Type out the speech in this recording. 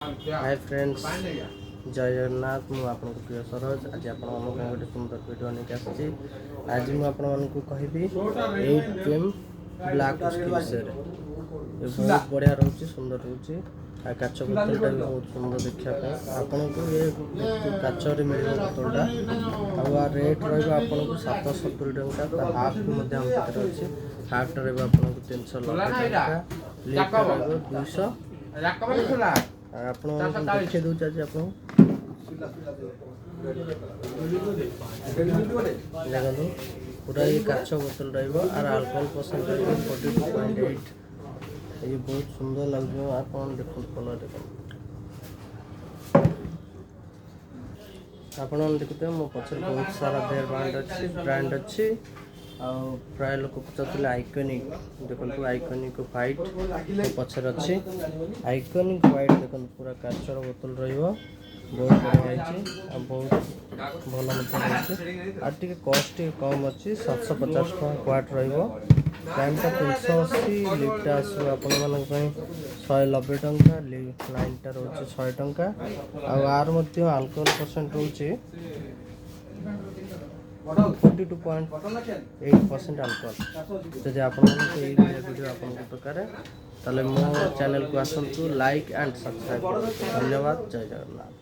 Hi friends जय जगन्नाथ मु आपन को प्रिय सरोज आज आप गोटे सुंदर वीडियो नहीं आसी आज मुझे कहबी 8 pm ब्लैक उसकी विषय ये बहुत बढ़िया रोचे सुंदर रोचे आ काच बोतलटा भी बहुत सुंदर देखा आपन को ये काचरे मिल बोतलटा आ रेट रहा 770 टंका हाफ भी अच्छे हाफ टा रहा 390 टंका लीटर 200 ଆପଣ ଦେଖେଇ ଦଉଛି ଆଜି ଆପଣଙ୍କୁ ଦେଖନ୍ତୁ ପୁରା ये କାଚ ବୋତଲ ରହିବ ଆର ଆଲକୋହଲ ପରସେଣ୍ଟ ରହିବ 42.8 ये बहुत सुंदर ଲାଗୁଛି ଆପଣ ଦେଖନ୍ତୁ କଲର ଦେଖନ୍ତୁ ଆପଣ ଦେଖୁଥିବେ ମୋ ପଛରେ ବହୁତ ସାରା ବ୍ରାଣ୍ଡ ଅଛି ଆଉ ପ୍ରାୟ ଲୋକ ପଚାରୁଥିଲେ ଆଇକନିକ୍ ଦେଖନ୍ତୁ ଆଇକନିକ୍ ହ୍ୱାଇଟ୍ ପଛରେ ଅଛି ଆଇକନିକ୍ ହ୍ୱାଇଟ୍ ଦେଖନ୍ତୁ ପୁରା କାଚର ବୋତଲ ରହିବ ବହୁତ ବଢ଼ିଆ ହେଇଛି ଆଉ ବହୁତ ଭଲ ମଧ୍ୟ ରହିଛି ଆଉ ଟିକେ କଷ୍ଟ ଟିକେ କମ୍ ଅଛି 750 ଟଙ୍କା କ୍ୱାଟ୍ ରହିବ ପ୍ରାଇମ୍ଟା 380 ଲିଟର ଆସିବ ଆପଣମାନଙ୍କ ପାଇଁ 190 ଟଙ୍କା ଲାଇନ୍ଟା ରହୁଛି 100 ଟଙ୍କା ଆଉ ଆର ମଧ୍ୟ ଆଲକୋହଲ ପରସେଣ୍ଟ ରହୁଛି 42.8% आल्कोहल जदि आपको ये वीडियो आपको दरकार ताले मो चैनल को आसतु लाइक एंड सब्सक्राइब धन्यवाद जय जगन्नाथ।